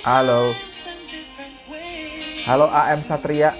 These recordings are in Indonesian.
Halo, halo AM Satria.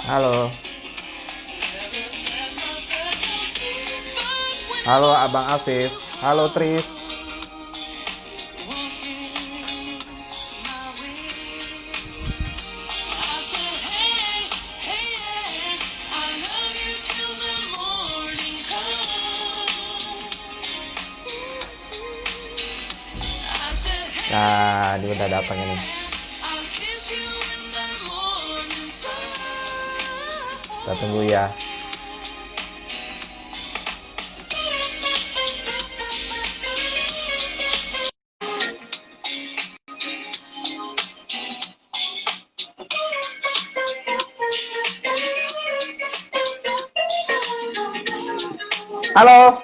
Halo, halo Abang Afif. Halo Tris. Nah, ini udah datang ini. Kita tunggu ya. Halo,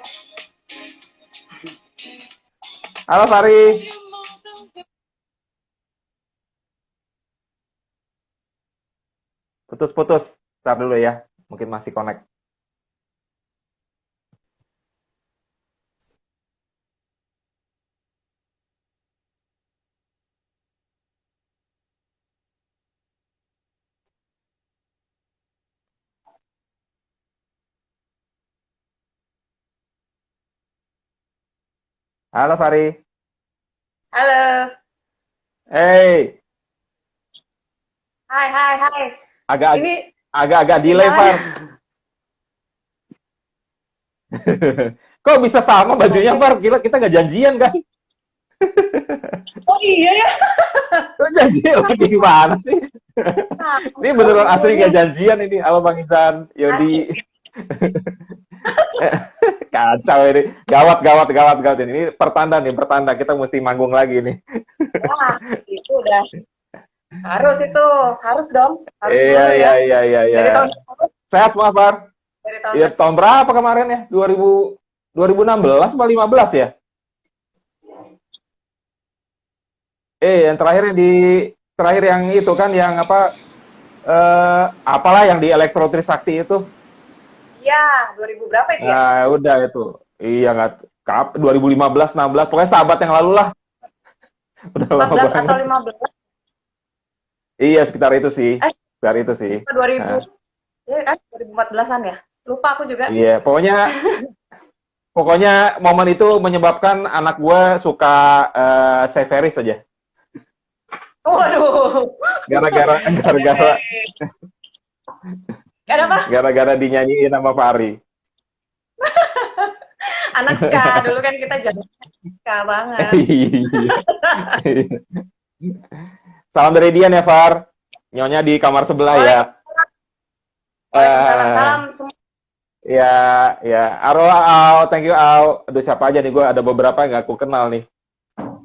halo Fari. Putus-putus. Ntar dulu ya. Mungkin masih connect. Halo Fari. Halo, Hey, hai, hai, hai. agak Ini agak-agak delay, Far. sinyalnya Kok bisa sama bajunya, oke Far? sih. Gila, kita nggak janjian kan? Oh iya ya, Kok janjian lagi gimana sih? nah, Ini beneran asli gue nggak janjian ini. Halo Bang Isan, Yodi. asli. Kacau ini. Gawat, gawat, gawat, gawat. Ini pertanda nih, pertanda. Kita mesti manggung lagi nih. Wah, itu udah harus itu, harus dong, harus Iya, dulu iya, ya. iya, iya, iya. Dari tahun berapa? Sehat semua, Far? Dari tahun Iya, berapa? tahun berapa kemarin ya? 2016 atau 15 ya? Yang terakhir yang itu kan yang apa apalah yang di Elektro Trisakti itu. Iya, 2000 berapa itu ya? Nah, udah itu. Iya nggak 2015 16 pokoknya sahabat yang lalu lah. Udah lama 14 atau banget. 15? Iya, sekitar itu sih. Eh, Sekitar itu sih. 2000, Nah, ya kan? 2014-an ya? Lupa aku juga. iya, pokoknya pokoknya momen itu menyebabkan anak gue suka Severis aja. Waduh, Gara-gara gara-gara gak ada apa? gara-gara dinyanyiin sama Fari. Anak ska, dulu kan kita jadi ska banget. Iya. Salam dari Dian ya, Far. Nyonya di kamar sebelah ya. Waalaikumsalam, Waalaikumsalam. Salam Eh, semua. ya, ya. Aro, Ao, thank you, Ao. Aduh, siapa aja nih? Gue ada beberapa yang gak aku kenal nih.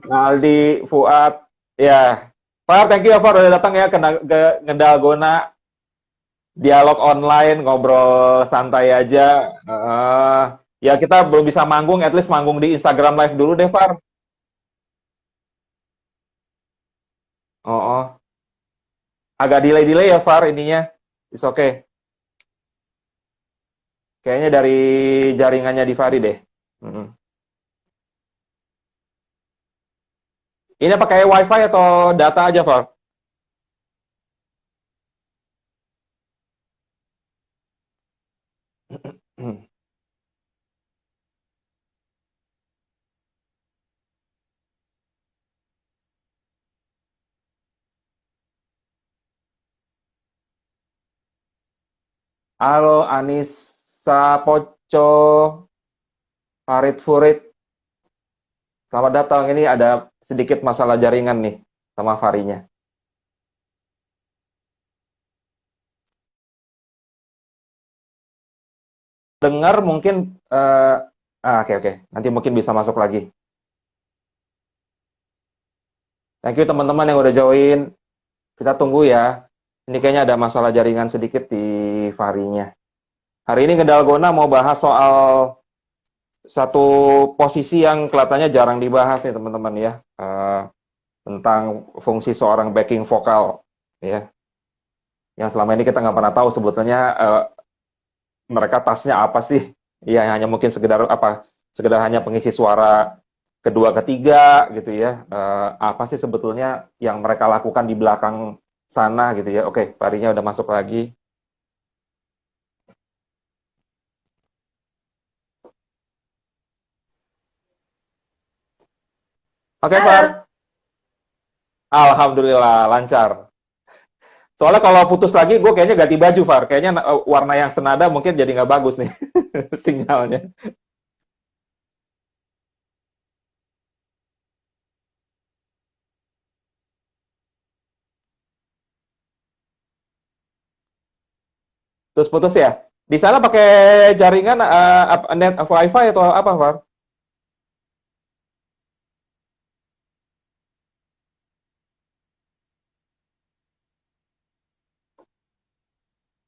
Aldi, Fuad, ya. Far, thank you ya, Far. Udah datang ya ke Ngedalgona. Dialog online, ngobrol santai aja. Ya, kita belum bisa manggung, at least manggung di Instagram Live dulu deh, Far. Oh, oh. Agak delay-delay ya, Far, ininya. It's okay. Kayaknya dari jaringannya di Fari deh. Mm-mm. Ini pakai WiFi atau data aja, Far? Halo Anissa Poco, Farid Furid, selamat datang. Ini ada sedikit masalah jaringan nih sama Farinya. Dengar mungkin, oke oke, nanti mungkin bisa masuk lagi. Thank you teman-teman yang udah join. Kita tunggu ya. Ini kayaknya ada masalah jaringan sedikit di Farinya. Hari ini Ngedalgona mau bahas soal satu posisi yang kelihatannya jarang dibahas nih teman-teman ya. Tentang fungsi seorang backing vokal ya. Yang selama ini kita nggak pernah tahu sebetulnya mereka tasnya apa sih. Ya hanya mungkin sekedar apa, sekedar hanya pengisi suara kedua ketiga gitu ya. Apa sih sebetulnya yang mereka lakukan di belakang sana gitu ya. Oke, Farinya udah masuk lagi. Oke, Far. Halo. Alhamdulillah lancar. Soalnya kalau putus lagi, gue kayaknya ganti baju, Far. Kayaknya warna yang senada mungkin jadi nggak bagus nih sinyalnya. Terus putus ya. Di sana pakai jaringan net wifi atau apa, Far?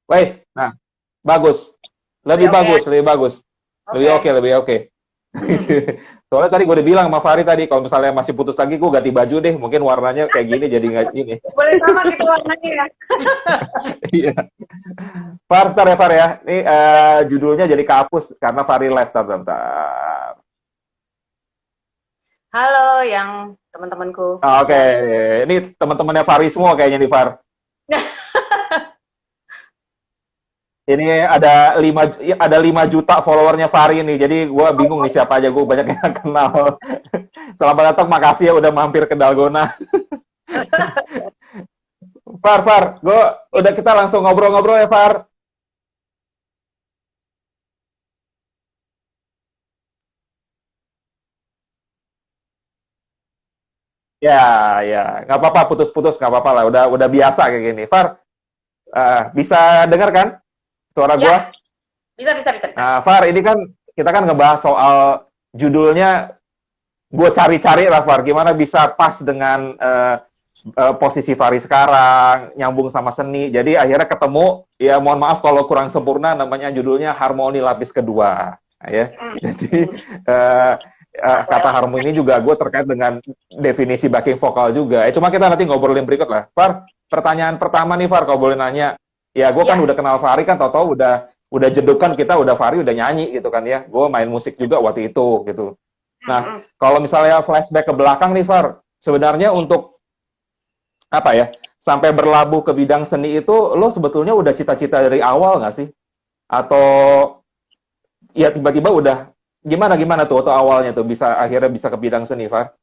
Wais, nah bagus, Lebih lebih oke ya? bagus, lebih bagus, lebih Oke. oke, lebih oke. Soalnya tadi gue udah bilang sama Fari tadi, kalau misalnya masih putus lagi, gue ganti baju deh. Mungkin warnanya kayak gini, jadi nggak ini. Boleh sama gitu warnanya ya. Iya. Far, ntar ya Far ya. Ini judulnya jadi kehapus karena Fari live. Bentar. Halo yang teman-temanku. Oke, ini teman-temannya Fari semua kayaknya nih Far. Ini ada 5 juta followernya Fari nih, jadi gue bingung nih siapa aja, gue banyak yang kenal. Selamat datang, makasih ya udah mampir ke Dalgona. Far, gue udah kita langsung ngobrol-ngobrol ya Far. Ya, ya, nggak apa-apa, putus-putus nggak apa-apa lah, udah biasa kayak gini. Far, bisa dengar kan suara gue? Ya, bisa. Far, ini kan kita kan ngebahas soal judulnya, gue cari-cari lah Far, gimana bisa pas dengan posisi Fari sekarang, nyambung sama seni. Jadi akhirnya ketemu, ya mohon maaf kalau kurang sempurna, namanya judulnya Harmoni Lapis Kedua. Ya. Jadi kata harmoni ini juga gue terkait dengan definisi backing vokal juga. Cuma kita nanti ngobrolin berikut lah. Far, pertanyaan pertama nih Far, kalau boleh nanya. Ya gue kan Ya. udah kenal Fari kan, tau-tau udah jedukan kita, udah Fari udah nyanyi gitu kan ya. Gue main musik juga waktu itu gitu. Nah, kalau misalnya flashback ke belakang nih Far, sebenarnya untuk apa ya, sampai berlabuh ke bidang seni itu, lo sebetulnya udah cita-cita dari awal nggak sih? Atau ya tiba-tiba udah gimana tuh atau awalnya tuh bisa akhirnya bisa ke bidang seni, Far?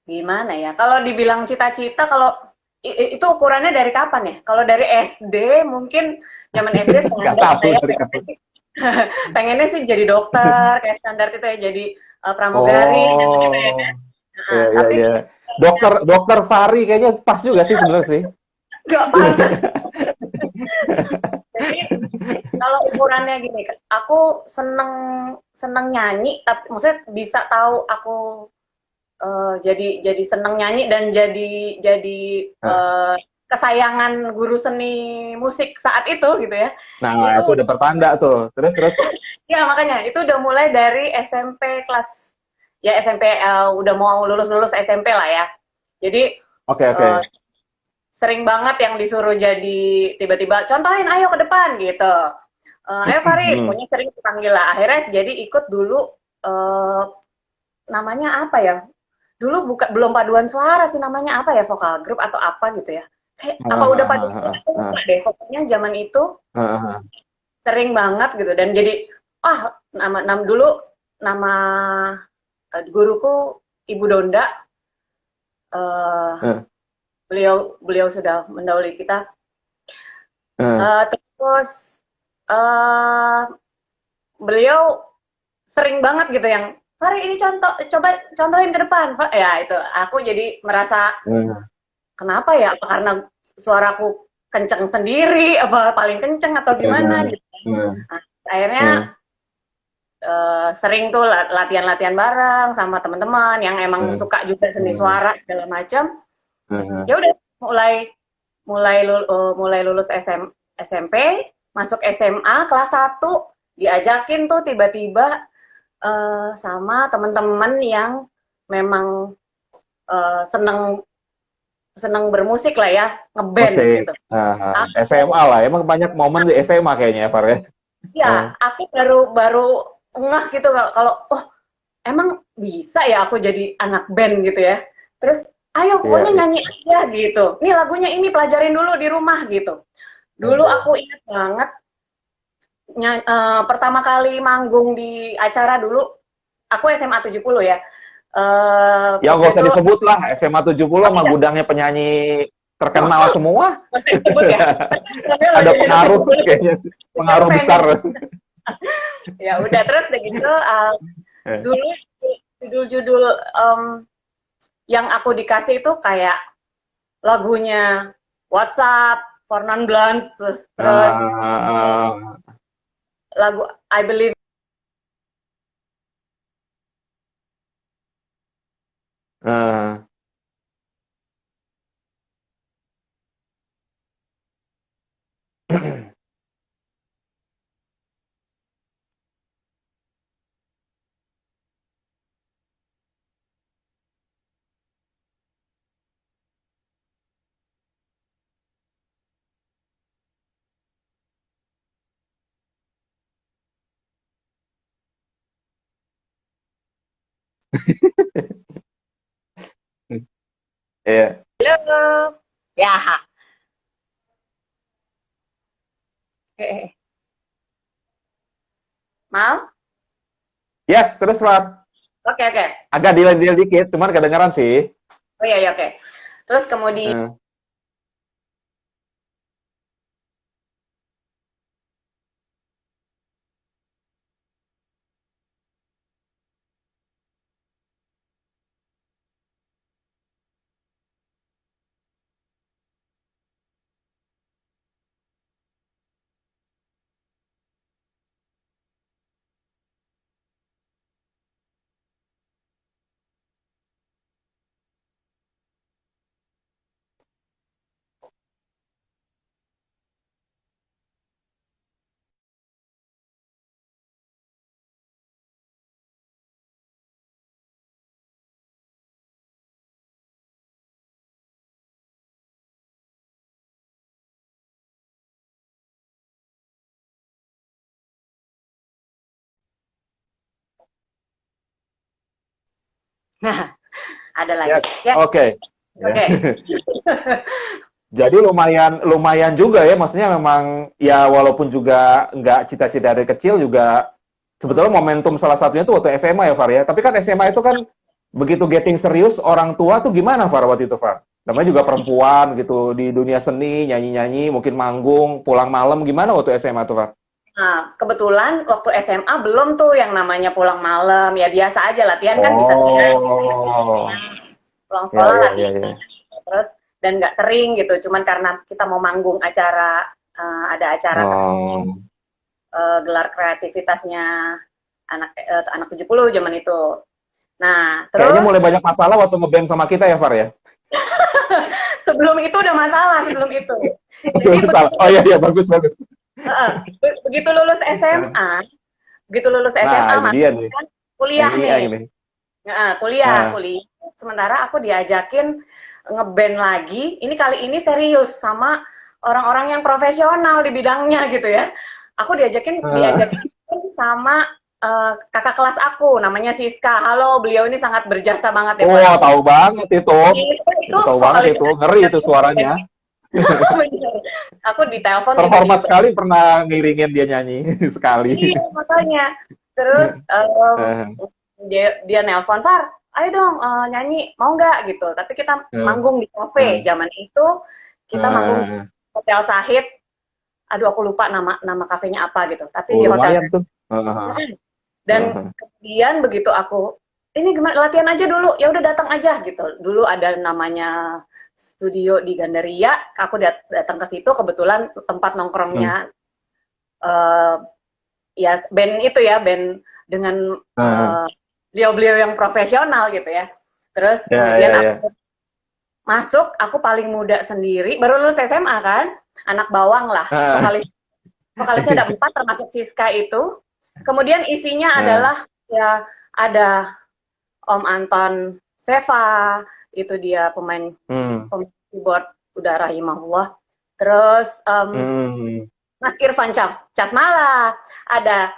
Gimana ya? Kalau dibilang cita-cita, kalau itu ukurannya dari kapan ya? Kalau dari SD mungkin zaman SD Nggak standar tahu saya dari kapan. pengennya sih jadi dokter kayak standar gitu ya, jadi pramugari gitu ya. Oh, Nah, ya tapi ya. Dokter dokter Fari kayaknya pas juga sih sebenarnya sih. nggak pantas. Jadi kalau ukurannya gini, aku seneng seneng nyanyi, tapi maksudnya bisa tahu aku jadi seneng nyanyi dan jadi kesayangan guru seni musik saat itu gitu ya. Nah, Itu itu udah pertanda tuh. Terus. ya makanya itu udah mulai dari SMP kelas, ya SMP udah mau lulus SMP lah ya. Jadi Oke, uh, oke. sering banget yang disuruh jadi tiba-tiba contohin ayo ke depan gitu. Ayo Farid, Hmm. pokoknya sering dipanggil lah. Akhirnya jadi ikut dulu uh, namanya apa ya? Dulu belum paduan suara sih, namanya apa ya, vokal grup atau apa gitu ya. Kayak apa udah paduan suara aku lupa deh. Pokoknya zaman itu sering banget gitu dan jadi nama dulu nama guruku Ibu Donda, uh, beliau beliau sudah mendahului kita. Terus eh beliau sering banget gitu yang, Fari ini coba contohin ke depan, Pak. Ya itu, aku jadi merasa kenapa ya? Apa karena suaraku kenceng sendiri, apa paling kenceng atau gimana gitu. Nah, akhirnya sering tuh latihan-latihan bareng sama teman-teman yang emang suka juga seni suara segala macam. Ya udah mulai lulus SMP, masuk SMA kelas 1, diajakin tuh tiba-tiba sama teman-teman yang memang seneng bermusik lah ya, ngeband gitu. SMA lah, emang banyak momen di SMA kayaknya ya, Far ya. Iya, aku baru ngeh gitu kalau oh emang bisa ya aku jadi anak band gitu ya. Terus ayo pokoknya nyanyi aja gitu. Nih lagunya ini pelajarin dulu di rumah gitu. Dulu aku ingat banget pertama kali manggung di acara dulu, aku SMA 70 ya. Ya nggak usah disebut lah, SMA 70 sama gudangnya penyanyi terkenal semua. Ya? Ada pengaruh kayaknya, pengaruh besar. Ya udah, terus udah gitu dulu judul-judul yang aku dikasih itu kayak lagunya WhatsApp, Fornan Blans, terus lagu I Believe. Iya. Halo. Ya. Mal? Yes, terus Far. Oke. Agak delay dikit, cuman kedengeran sih. Oh iya, oke. Terus kemudian nah, ada lagi. Yes. Ya. Oke. Jadi lumayan juga ya, maksudnya memang ya walaupun juga nggak cita-cita dari kecil juga sebetulnya momentum salah satunya itu waktu SMA ya Far ya. Tapi kan SMA itu kan begitu getting serius orang tua tuh gimana Far waktu itu Far? Namanya juga perempuan gitu di dunia seni, nyanyi-nyanyi, mungkin manggung, pulang malam gimana waktu SMA tuh Far? Nah, kebetulan waktu SMA belum tuh yang namanya pulang malam, ya biasa aja latihan kan bisa siang. Pulang sekolah latihan. Terus dan nggak sering gitu, cuman karena kita mau manggung acara, ada acara gelar kreativitasnya anak 70 zaman itu. Nah, terus kayaknya mulai banyak masalah waktu ngeband sama kita ya Far ya? sebelum itu udah masalah, sebelum itu. Jadi oh iya bagus. Begitu lulus SMA, kan kuliah nih. Kuliah. Sementara aku diajakin ngeband lagi. Ini kali ini serius sama orang-orang yang profesional di bidangnya gitu ya. Aku diajakin sama kakak kelas aku, namanya Siska. Halo, beliau ini sangat berjasa banget ya. Oh, tahu banget itu. Tahu banget itu, ngeri itu suaranya. Aku ditelepon. Terhormat sekali pernah ngiringin dia nyanyi sekali. Iya, makanya. Terus dia nelpon, Far, ayo dong nyanyi, mau nggak gitu. Tapi kita manggung di kafe. Zaman itu kita manggung di Hotel Sahid. aduh aku lupa nama kafenya apa gitu, tapi di hotel. Lumayan tuh. Dan kemudian begitu aku ini gimana latihan aja dulu, ya udah datang aja gitu. Dulu ada namanya studio di Gandaria, aku datang ke situ kebetulan tempat nongkrongnya ya band itu ya, band dengan beliau-beliau yang profesional gitu ya. Terus kemudian aku masuk, aku paling muda sendiri, baru lulus SMA kan, anak bawang lah, vokalisnya ada 4 termasuk Siska itu. Kemudian isinya adalah ya ada Om Anton Seva, itu dia pemain keyboard, udah rahimahullah. Terus Mas Irfan Casmala, ada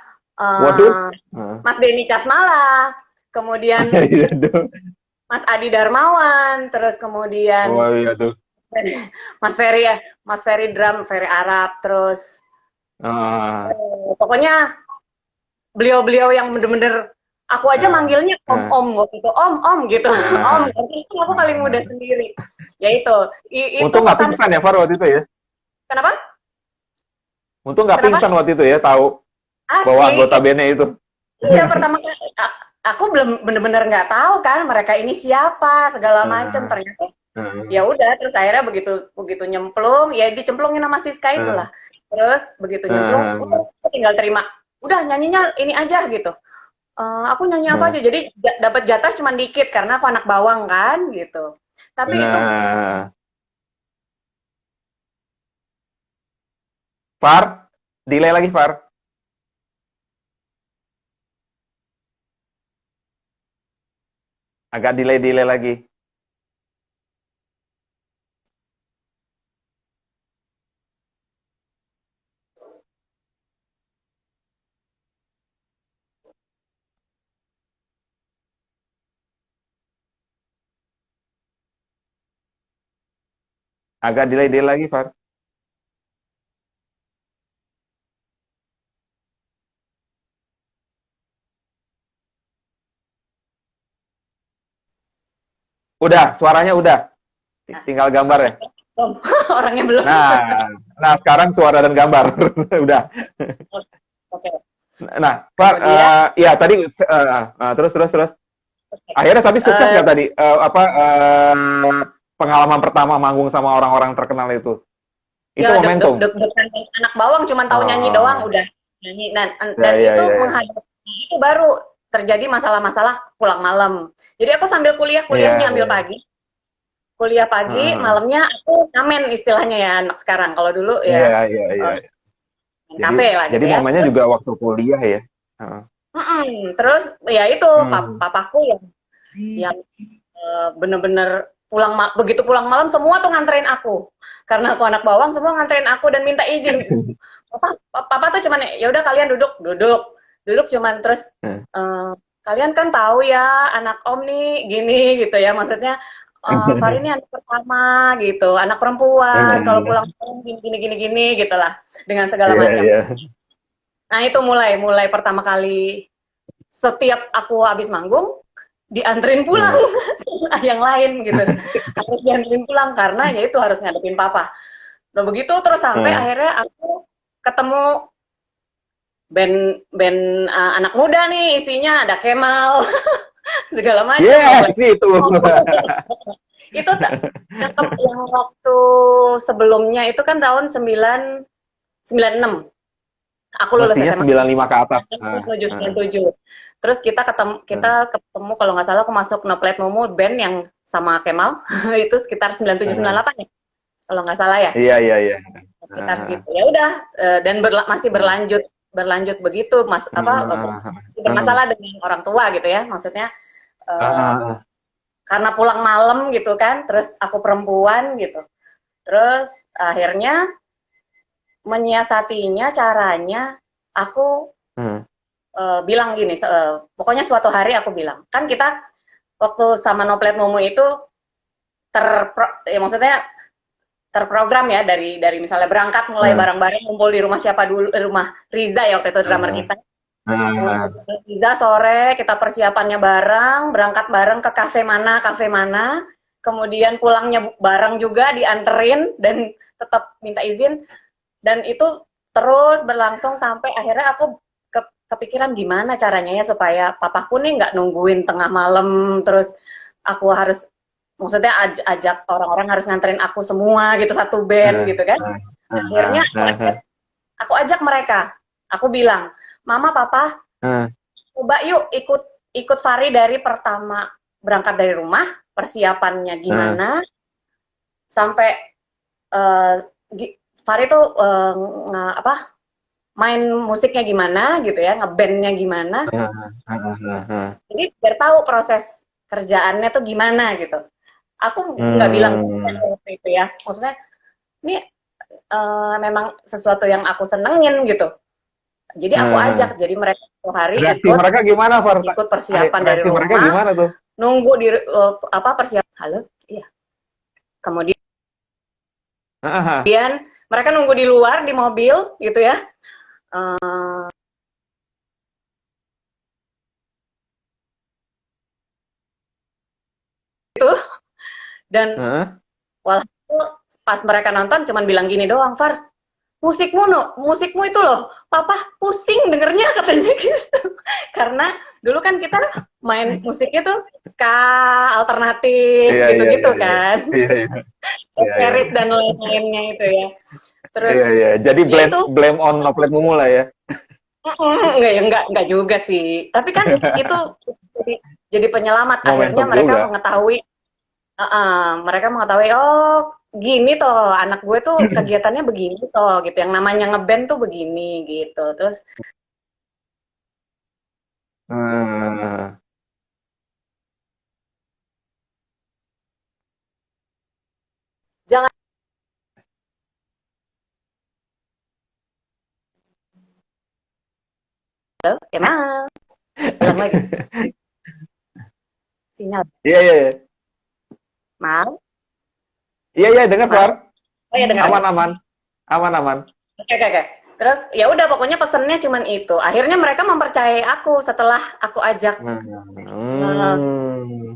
Mas Denny Casmala, kemudian Mas Adi Darmawan, terus kemudian Mas Ferry drum, Ferry Arab, terus pokoknya beliau-beliau yang bener-bener aku aja manggilnya om gitu, om gitu, om. Itu aku paling muda sendiri. Ya itu untung nggak pingsan ya Far waktu itu ya? Kenapa? Untung nggak pingsan waktu itu ya, tahu bahwa anggota bandnya itu. Iya, pertama kali aku belum bener-bener nggak tahu kan mereka ini siapa segala macem, ternyata ya udah. Terus akhirnya begitu nyemplung, ya dicemplungin sama Siska itulah. Terus begitu nyemplung, aku tinggal terima, udah nyanyinya ini aja gitu. Aku nyanyi apa aja, jadi dapat jatah cuma dikit karena aku anak bawang kan gitu. Tapi itu Far, delay lagi Far. Agak delay lagi. Agak delay lagi Far. Udah, suaranya udah. Tinggal gambar ya. Orangnya belum. Nah sekarang suara dan gambar udah. Oke. Nah, Far, ya tadi terus. Akhirnya tapi sukses nggak tadi? Pengalaman pertama manggung sama orang-orang terkenal itu? Itu ya, momentum. Anak bawang cuma tahu nyanyi doang, udah nyanyi. Dan itu menghadapi itu baru terjadi masalah-masalah pulang malam. Jadi aku sambil kuliahnya ambil pagi. Kuliah pagi, malamnya aku ngamen istilahnya ya anak sekarang. Kalau dulu ya kafe lah. Jadi momennya juga waktu kuliah ya. Terus ya itu papaku yang bener-bener begitu pulang malam semua tuh nganterin aku. Karena aku anak bawang, semua nganterin aku dan minta izin. Papa tuh cuman ya udah kalian duduk cuman terus kalian kan tahu ya anak om nih gini gitu ya, maksudnya Far ini anak pertama gitu, anak perempuan, kalau pulang gini gitulah dengan segala macam. Nah itu mulai pertama kali setiap aku habis manggung dianterin pulang yang lain gitu, harus dianterin pulang karena ya itu harus ngadepin papa. Nah begitu terus sampai akhirnya aku ketemu band anak muda nih, isinya ada Kemal segala macam. Itu. Itu yang waktu sebelumnya itu kan tahun 96. Aku lulus SMA 95 ke atas. 97. Terus kita ketemu kalau nggak salah aku masuk No Plate Mumu band yang sama Kemal itu sekitar 97-98 ya. Kalau nggak salah ya. Iya. Sekitar segitu. Ya udah dan masih berlanjut begitu bermasalah dengan orang tua gitu ya, maksudnya karena pulang malam gitu kan, terus aku perempuan gitu, terus akhirnya menyiasatinya caranya aku bilang gini, pokoknya suatu hari aku bilang, kan kita waktu sama No Plate Mumu itu maksudnya terprogram ya dari misalnya berangkat mulai bareng-bareng ngumpul di rumah siapa dulu, rumah Riza ya waktu itu drummer kita. Riza sore kita persiapannya bareng, berangkat bareng ke kafe mana, kemudian pulangnya bareng juga dianterin dan tetap minta izin. Dan itu terus berlangsung sampai akhirnya aku kepikiran gimana caranya ya supaya papaku nih nggak nungguin tengah malam, terus aku harus, maksudnya ajak orang-orang harus nganterin aku semua gitu, satu band gitu kan. Akhirnya aku ajak mereka, aku bilang, mama papa coba yuk ikut Fari dari pertama berangkat dari rumah, persiapannya gimana, sampai Fari tuh main musiknya gimana gitu ya, ngebandnya gimana. Jadi biar tahu proses kerjaannya tuh gimana gitu. Aku nggak bilang itu ya, maksudnya ini memang sesuatu yang aku senengin gitu. Jadi aku ajak, jadi mereka satu hari reaksi mereka gimana, Far? ikut persiapan dari rumah. Mereka gimana tuh? Nunggu di persiapan. Halo, iya. Kemudian mereka nunggu di luar di mobil gitu ya. Itu dan walhasil pas mereka nonton cuman bilang gini doang, Far, musikmu itu loh, papa pusing dengernya katanya gitu. Karena dulu kan kita main musiknya tuh ska, alternatif, gitu-gitu kan. Paris dan lain-lainnya itu ya. Terus jadi blame on Noplet Mumu lah ya. Enggak juga sih. Tapi kan itu jadi penyelamat. Akhirnya mereka mengetahui, mereka mengetahui, oh gini toh anak gue tuh kegiatannya begini toh gitu, yang namanya ngeband tuh begini gitu. Terus jangan Kemal bilang lagi sinyal. Iya. Mal. Iya dengar, Far. Oh iya dengar. Aman. Oke. Terus ya udah pokoknya pesennya cuman itu. Akhirnya mereka mempercayai aku setelah aku ajak.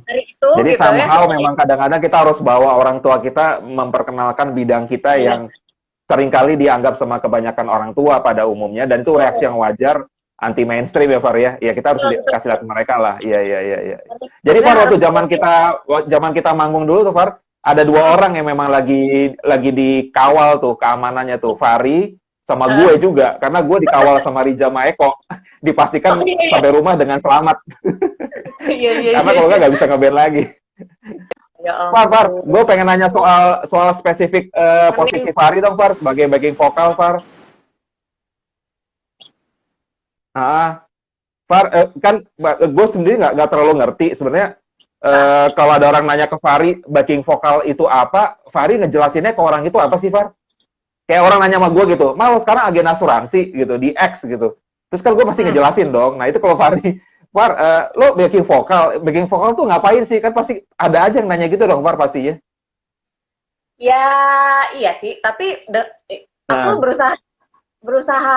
Dari itu jadi gitu somehow memang kadang-kadang kita harus bawa orang tua kita memperkenalkan bidang kita yang seringkali dianggap sama kebanyakan orang tua pada umumnya, dan itu reaksi yang wajar, anti mainstream ya, Far ya. Ya kita harus kasih lihat mereka lah. Iya. Jadi Far, waktu zaman kita manggung dulu tuh, Far, ada 2 orang yang memang lagi dikawal tuh keamanannya tuh, Fari sama gue juga, karena gue dikawal sama Riza Maeko, dipastikan sampai rumah dengan selamat. Karena kalau nggak bisa ngeband lagi. Far, gue pengen nanya soal spesifik posisi Fari dong, Far, sebagai backing vokal, Far. Far, kan gue sendiri nggak terlalu ngerti sebenarnya. Kalau ada orang nanya ke Fari backing vokal itu apa, Fari ngejelasinnya ke orang itu apa sih, Far? Kayak orang nanya sama gue gitu, Mal sekarang agen asuransi gitu di X gitu. Terus kan gue pasti ngejelasin dong. Nah itu kalau Fari, Far, lo backing vokal tuh ngapain sih? Kan pasti ada aja yang nanya gitu dong, Far, pastinya. Ya iya sih, tapi aku berusaha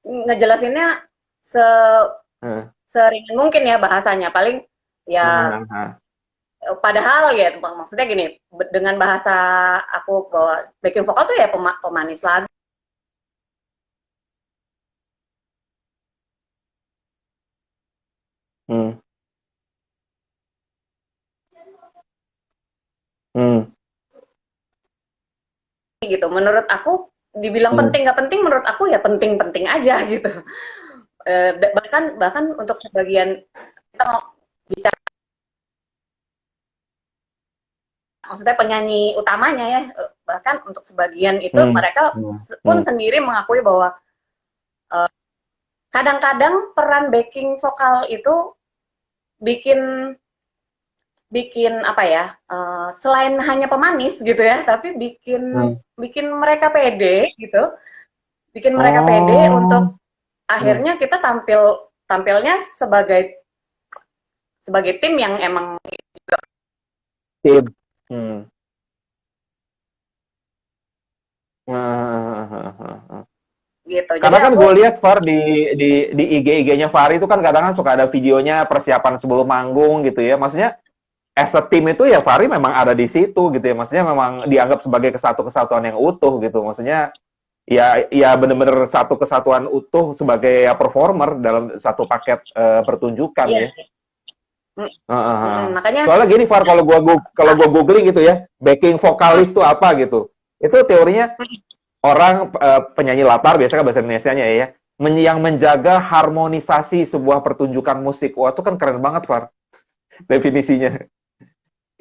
ngejelasinnya seringan mungkin ya bahasanya, paling ya padahal ya maksudnya gini, dengan bahasa aku bahwa backing vokal tuh ya pemanis lagu. Gitu, menurut aku dibilang penting nggak penting, menurut aku ya penting aja gitu. Bahkan untuk sebagian kita mau bicara, maksudnya penyanyi utamanya ya, bahkan untuk sebagian itu mereka pun sendiri mengakui bahwa kadang-kadang peran backing vokal itu bikin apa ya, selain hanya pemanis gitu ya, tapi bikin mereka pede gitu, bikin mereka pede untuk akhirnya kita tampilnya sebagai tim yang emang tim. Gitu. Karena kan gue lihat, Far, di IG-nya Fari itu kan kadang-kadang suka ada videonya persiapan sebelum manggung gitu ya. Maksudnya as a team itu ya Fari memang ada di situ gitu ya. Maksudnya memang dianggap sebagai kesatuan yang utuh gitu. Maksudnya ya benar-benar satu kesatuan utuh sebagai performer dalam satu paket pertunjukan Iya. ya. Makanya Soalnya gini Far, kalau gua googling gitu ya, backing vokalis tuh apa gitu. Itu teorinya orang penyanyi latar biasanya kan bahasa Indonesianya ya, yang menjaga harmonisasi sebuah pertunjukan musik. Wah, itu kan keren banget Far definisinya.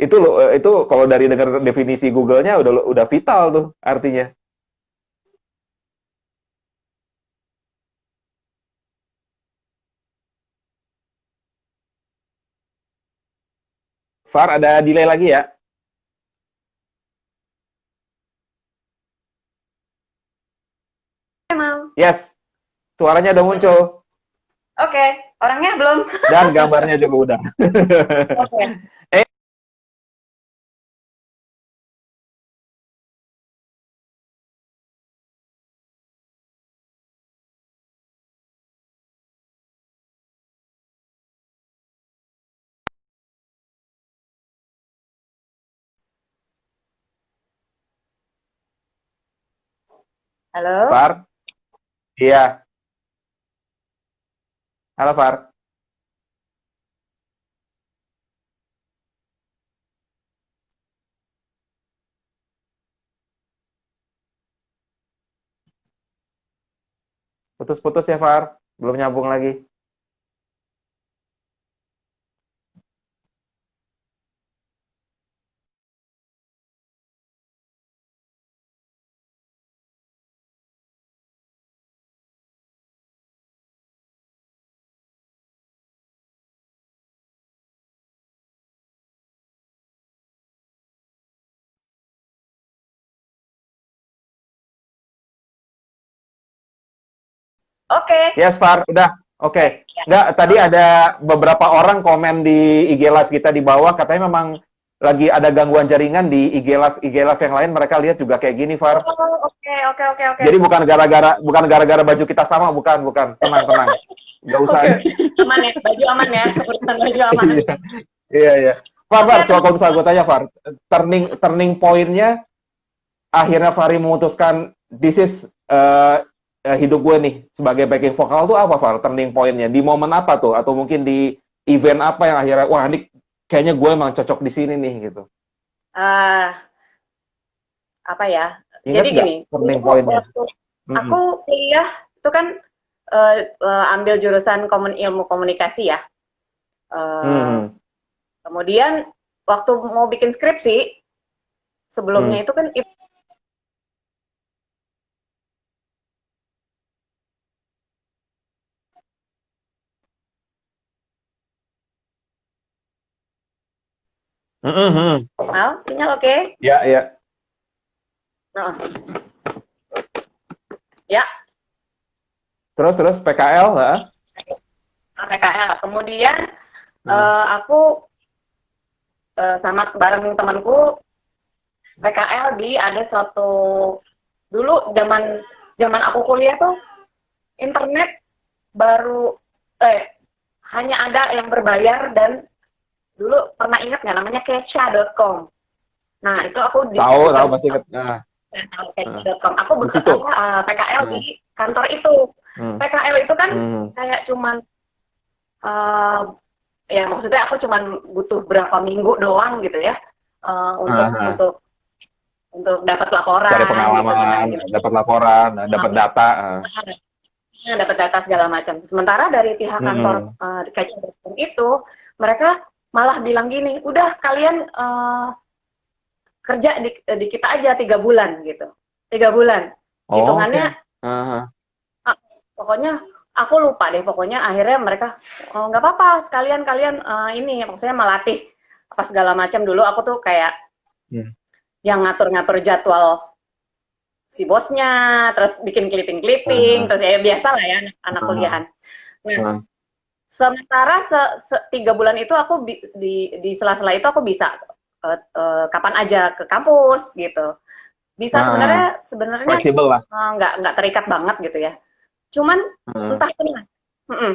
Itu loh, itu kalau dari dengar definisi Google-nya udah vital tuh artinya. Far, ada delay lagi ya? emang Yes, suaranya udah muncul oke, orangnya belum. dan gambarnya juga udah. Oke. eh, Halo. Far, iya, halo Far. Putus-putus ya Far, belum nyambung lagi. Oke. Yes Far, udah, oke. Nggak, tadi ada beberapa orang komen di IG Live kita di bawah, katanya memang lagi ada gangguan jaringan di IG Live yang lain, mereka lihat juga kayak gini Far. Oh, oke. Jadi bukan gara-gara baju kita sama, bukan. Tenang. Nggak usah. Oke. Aman ya, baju aman ya. Urusan baju aman. Iya. Far, coba kalau misalnya gue tanya Far, turning point-nya akhirnya Fari memutuskan this is hidup gue nih sebagai backing vokal tuh apa Far? Turning point-nya di momen apa tuh? Atau mungkin di event apa yang akhirnya wah ini kayaknya gue emang cocok di sini nih gitu. Apa ya? Ingat Jadi nggak gini, turning dulu point-nya? waktu aku kuliah itu kan ambil jurusan ilmu komunikasi ya. Eh, Hmm. Kemudian waktu mau bikin skripsi, sebelumnya itu kan sinyal oke? Ya. Nah, ya, Terus PKL, lah. PKL. Kemudian Hmm. aku sama bareng temanku PKL di ada suatu dulu zaman aku kuliah tuh internet baru hanya ada yang berbayar dan dulu pernah ingat nggak namanya Kesha.com. Nah itu aku Tahu pasti inget. Nah, Kesha.com. Aku di situ. PKL di kantor itu. PKL itu kan Hmm. kayak cuman ya maksudnya aku cuman butuh berapa minggu doang gitu ya untuk dapat laporan, Cari pengalaman, gitu. dapat laporan, dapat data. Dapat data segala macam. Sementara dari pihak kantor Kesha.com itu mereka malah bilang gini, udah kalian kerja di kita aja 3 bulan gitu. 3 bulan. Hitungannya pokoknya aku lupa deh, pokoknya akhirnya mereka nggak apa-apa sekalian kalian ini maksudnya melatih apa segala macam. Dulu aku tuh kayak yang ngatur-ngatur jadwal si bosnya, terus bikin clipping, terus ya biasa lah ya anak kuliahan. Nah, sementara 3 bulan itu aku di sela-sela itu aku bisa kapan aja ke kampus gitu. Bisa sebenarnya fleksibel lah. Nggak terikat banget gitu ya. Cuman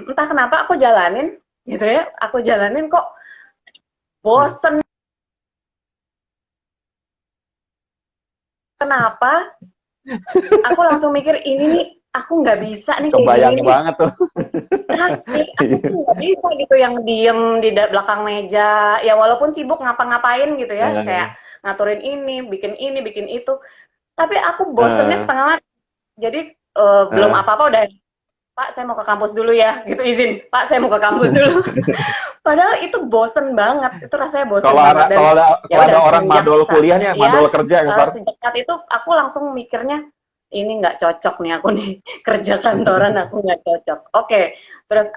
entah kenapa aku jalanin gitu ya. Aku jalanin kok bosen. Kenapa? Aku langsung mikir ini nih aku nggak bisa nih kayak gini Kebayang nih. banget tuh. Asli, aku tuh nggak bisa gitu yang diem di belakang meja. Ya walaupun sibuk ngapa-ngapain gitu ya, kayak Eh, ngaturin ini, bikin itu. Tapi aku bosennya eh, setengah mati. Jadi belum eh. apa-apa udah, Pak saya mau ke kampus dulu ya, gitu izin. Pak saya mau ke kampus dulu. Padahal itu bosen banget, itu rasanya bosen Kalau banget. Dan ya kalau ada udah orang madol kuliahnya, ya madol kerja ya, Far. sejak saat itu aku langsung mikirnya ini nggak cocok nih aku nih kerja kantoran aku nggak cocok. Oke, terus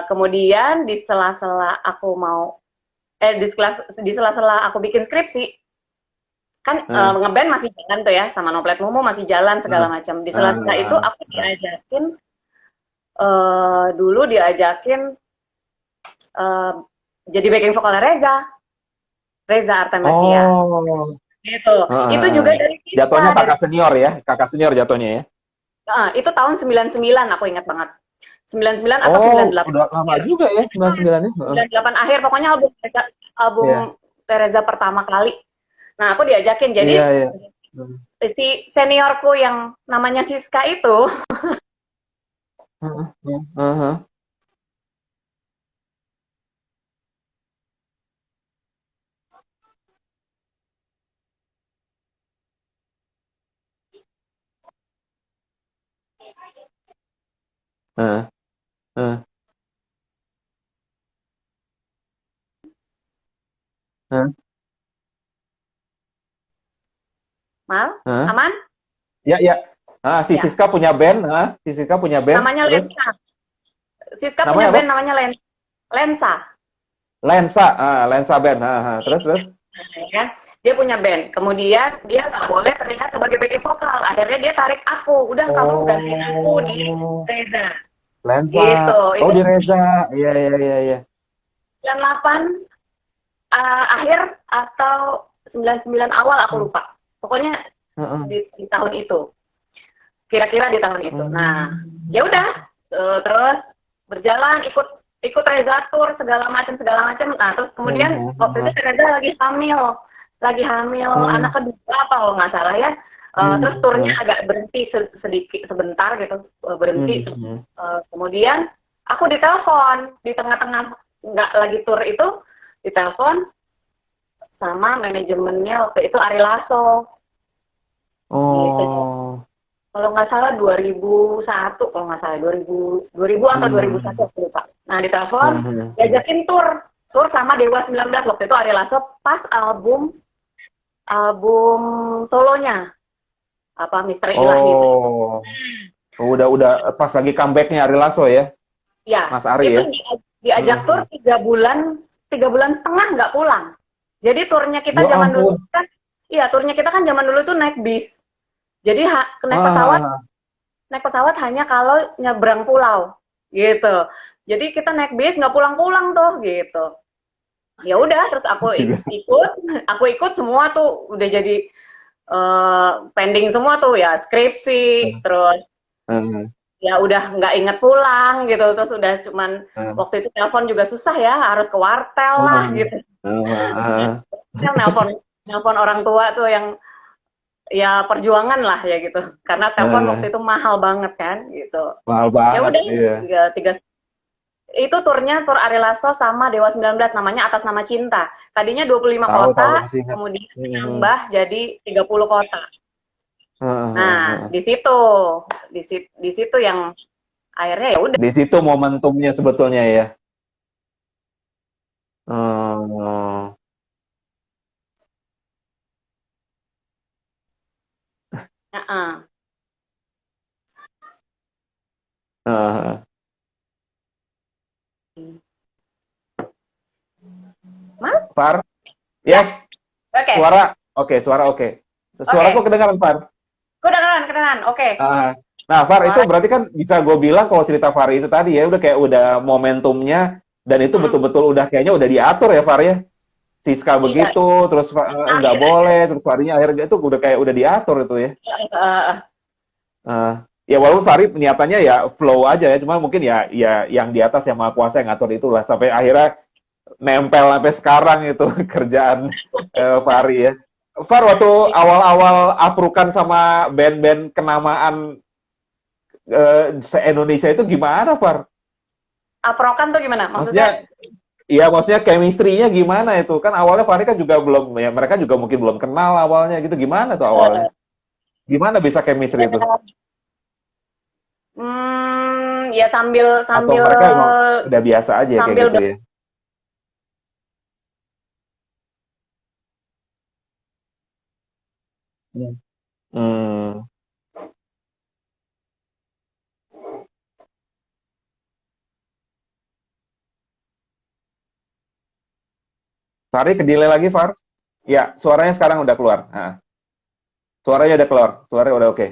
kemudian di sela-sela aku mau di sela-sela aku bikin skripsi kan Eh, ngeband masih jalan tuh ya sama Noplet Mumu masih jalan segala eh, macam. Di sela-sela itu eh, aku diajakin dulu diajakin eh, jadi backing vokalnya Reza Artamevia. Oh, Gitu. Itu juga dari kita, jatuhnya dari kakak senior ya, kakak senior jatuhnya ya. itu tahun 99 aku ingat banget. 99 atau Oh, 98 udah lama akhir. juga ya, 99 ya. Heeh. 98 akhir pokoknya album Iya, Teresa pertama kali. Nah, aku diajakin. Jadi iya, iya. Hmm. si seniorku yang namanya Siska itu, Heeh, heeh, heeh, heeh, heeh, Mal, heeh. aman? Ya, ya. Si Ya. Siska punya band, si Siska punya band, Namanya terus Lensa. Siska punya namanya apa? band namanya Lensa. Lensa, Lensa band. Terus, terus. Ya kan? Dia punya band. Kemudian dia nggak boleh terlihat sebagai backing vokal. Akhirnya dia tarik aku. Udah kamu gantiin aku di Oh, Reza. Lensa. Gitu. Oh, Itu di Reza. Iya, iya, iya, iya. 98 akhir atau 99 awal aku Hmm, lupa. Pokoknya heeh. di tahun itu. Kira-kira di tahun itu. Nah, Hmm. ya udah terus berjalan ikut ikut Reza tour segala macam. Nah, terus Heeh, kemudian waktu itu heeh. Reza lagi hamil Heeh. anak kedua apa kalau nggak salah ya. Terus turnya Heeh. agak berhenti sedikit sebentar gitu, berhenti. Terus, Heeh. kemudian aku ditelepon di tengah-tengah nggak lagi tour itu, ditelepon sama manajemennya waktu itu Ari Lasso gitu. Oh. Kalau nggak salah 2001, kalau nggak salah 2000 atau 2001 Hmm. aku lupa. Nah ditelepon, Heeh. diajakin tur sama Dewa 19 waktu itu Ari Lasso pas album album solonya apa Misteri Ilahi itu. Oh. Udah pas lagi comebacknya Ari Lasso ya, Ya, Mas Ari itu ya. diajak tur Heeh. 3 bulan setengah nggak pulang. Jadi turnya kita Ya zaman dulu ampun. kan, iya turnya kita kan zaman dulu tuh naik bis. Jadi naik pesawat Ah. naik pesawat hanya kalau nyebrang pulau gitu. Jadi kita naik bis nggak pulang-pulang tuh gitu. Ya udah terus aku ikut semua tuh udah jadi pending semua tuh ya skripsi terus Heeh. ya udah nggak inget pulang gitu terus udah cuman Heeh. waktu itu telepon juga susah ya harus ke wartel lah Heeh. gitu Heeh. kan nelpon nelpon orang tua tuh yang ya perjuangan lah ya gitu karena telepon waktu Heeh. itu mahal banget kan gitu Mahal ya banget, udah iya. itu turnya tur Ari Lasso sama Dewa 19 namanya Atas Nama Cinta. Tadinya 25 Tahu, tahu, kota, masih ingat. kemudian Hmm. nambah jadi 30 kota. Heeh, heeh, Nah, heeh. di situ yang akhirnya ya udah. Di situ momentumnya sebetulnya ya. Oh. Heeh. Heeh. Mas? Far, Ya, yes, oke. suara, oke, suara oke. Suaraku Oke. kedengaran, Far. Kedengeran, kedengeran. Oke. Ah, nah, Far, itu Suara. berarti kan bisa gue bilang kalau cerita Far itu tadi ya udah kayak udah momentumnya dan itu Hmm. betul-betul udah kayaknya udah diatur ya, Far ya. Siska Iya, begitu, terus nggak akhirnya boleh, terus Farinya akhirnya itu udah kayak udah diatur itu ya. uh, Ya walaupun Fari niatannya ya flow aja ya, cuma mungkin ya yang di atas yang maha kuasa yang ngatur itulah sampai akhirnya nempel sampai sekarang itu kerjaan Fari ya. Far, waktu awal-awal aprukan sama band-band kenamaan se-Indonesia itu gimana, Far? Aprokan tuh gimana? Maksudnya, Maksudnya iya, maksudnya chemistry-nya gimana itu? Kan awalnya Fari kan juga belum, ya mereka juga mungkin belum kenal awalnya gitu. Gimana tuh awalnya? eh, Gimana bisa chemistry itu? ya sambil Atau sambil mereka emang udah biasa aja kayak sambil gitu ya? Hmm. Hmm. Fari ke delay lagi, Far? Ya, suaranya sekarang udah keluar. Nah, suaranya udah keluar. Suaranya udah oke.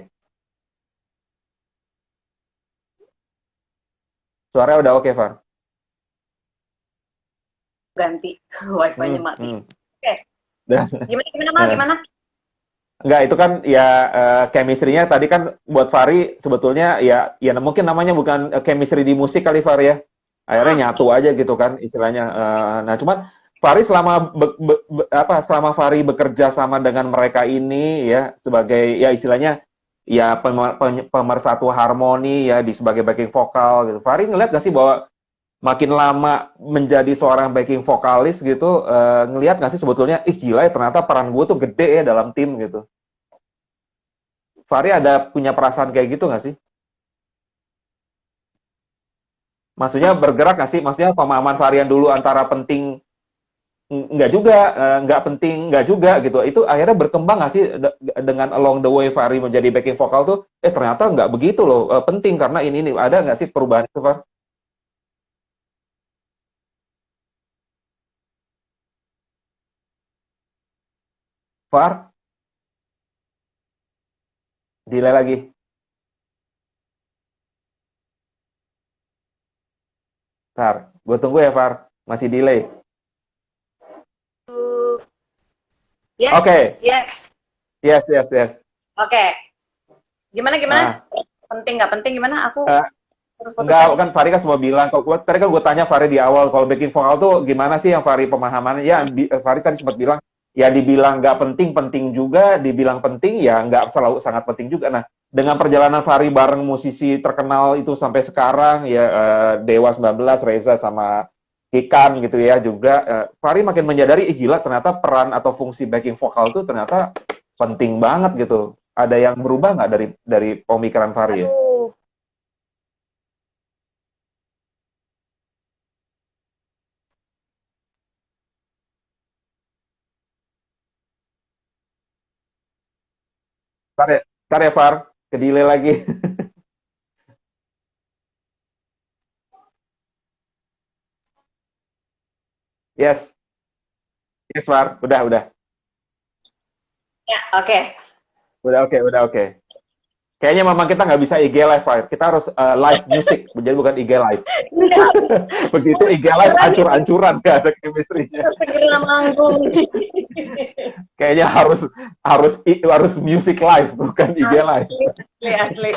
Suaranya udah oke, Far. ganti wifi-nya Hmm. mati. Hmm. Oke, gimana gimana Mal? Nah, Gimana? enggak, itu kan ya chemistry-nya tadi kan buat Fari sebetulnya ya ya mungkin namanya bukan chemistry di musik kali Fari ya. Akhirnya Hmm, nyatu aja gitu kan istilahnya. Nah, cuman Fari selama apa selama Fari bekerja sama dengan mereka ini ya sebagai ya istilahnya ya pemersatu harmoni ya di sebagai backing vokal gitu. Fari ngeliat gak sih bahwa makin lama menjadi seorang backing vokalis gitu, ngelihat nggak sih sebetulnya, ih gila ya ternyata peran gue tuh gede ya dalam tim gitu. Fahri ada punya perasaan kayak gitu nggak sih? Maksudnya bergerak nggak sih? Maksudnya pemahaman Fahrian dulu antara penting nggak juga, nggak penting nggak juga gitu. Itu akhirnya berkembang nggak sih dengan along the way Fahri menjadi backing vokal tuh? Ternyata nggak begitu loh, penting karena ini ada nggak sih perubahan itu Far? Far, delay lagi. Far, gue tunggu ya Far, masih delay. Oke, yes, yes. yes, yes, yes. Oke, gimana gimana? Nah, Penting nggak penting gimana? Aku eh, terus putus enggak, tadi. kan Fari kan semua bilang, kalau gua, tadi kan gue tanya Fari di awal, kalau backing vokal tuh gimana sih yang Fari pemahamannya? Ya, Fari tadi sempat bilang, ya dibilang nggak penting, penting juga, dibilang penting, ya nggak selalu sangat penting juga. Nah, dengan perjalanan Fari bareng musisi terkenal itu sampai sekarang, ya Dewa 19, Reza, sama Kikan gitu ya juga, Fari makin menyadari, gila ternyata peran atau fungsi backing vokal tuh ternyata penting banget gitu. Ada yang berubah nggak dari pemikiran Fari ya? Aduh, Ntar ya Far, ke delay lagi. Yes, yes Far, udah, ya oke. udah oke, udah oke. Kayaknya memang kita nggak bisa IG live, Far. Kita harus live music, jadi bukan IG live. Enggak, Begitu IG live beneran nih, ancur-ancuran, nggak ada chemistry-nya. segera manggung. Kayaknya harus music live, bukan IG live. Asli, asli.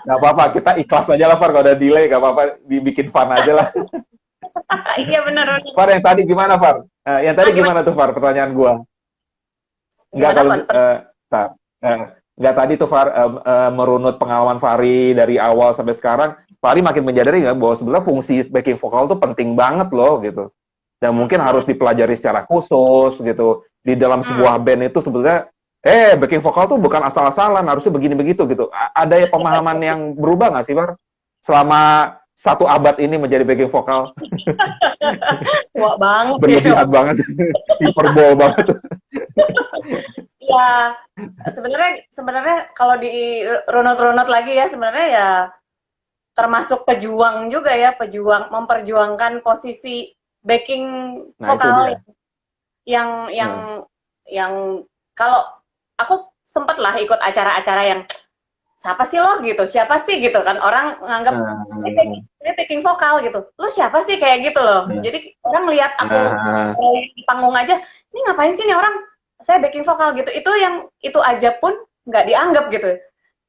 Nggak apa-apa, kita ikhlas aja lah, Far. Kalau ada delay, nggak apa-apa, dibikin fun aja lah. Iya benar. Far, yang tadi gimana, Far? Yang tadi Gimana? gimana tuh, Far, pertanyaan gua? Enggak Gimana kalau Pon? Tar. Enggak tadi tuh merunut pengalaman Fari dari awal sampai sekarang, Fari makin menyadari nggak bahwa sebenarnya fungsi backing vokal tuh penting banget loh gitu. Dan mungkin Hmm, harus dipelajari secara khusus gitu. Di dalam hmm. sebuah band itu sebenarnya backing vokal tuh bukan asal-asalan, harusnya begini begitu gitu. Ada ya pemahaman yang berubah nggak sih, Far? Selama 1 abad ini menjadi backing vokal Tua banget ya. berlebihan banget, hiperbol banget. Ya, sebenarnya sebenarnya kalau di runut-runut lagi ya sebenarnya ya termasuk pejuang juga ya, pejuang memperjuangkan posisi backing Nah, itu vokal dia. yang Nah, yang kalau aku sempet lah ikut acara-acara yang siapa sih lo gitu, siapa sih gitu kan orang nganggap nah, saya backing vokal gitu, lo siapa sih kayak gitu loh. nah, Jadi orang lihat aku nah, di panggung aja, ini ngapain sih nih orang, saya backing vokal gitu, itu yang itu aja pun nggak dianggap gitu.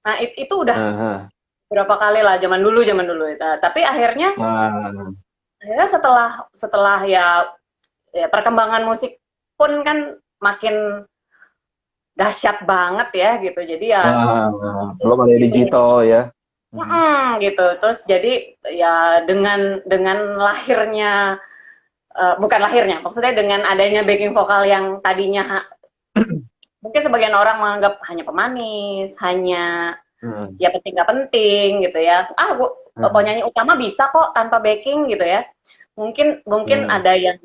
Nah itu udah nah, berapa kali lah zaman dulu. Nah, tapi akhirnya nah, akhirnya setelah setelah ya perkembangan musik pun kan makin dahsyat banget ya gitu. Jadi ya Belum ada gitu ya. digital ya. Gitu. Terus jadi ya dengan lahirnya bukan lahirnya, maksudnya dengan adanya backing vokal yang tadinya mungkin sebagian orang menganggap hanya pemanis, hanya Hmm. ya penting nggak penting gitu ya. Penyanyi utama bisa kok tanpa backing gitu ya. Mungkin mungkin Hmm. ada yang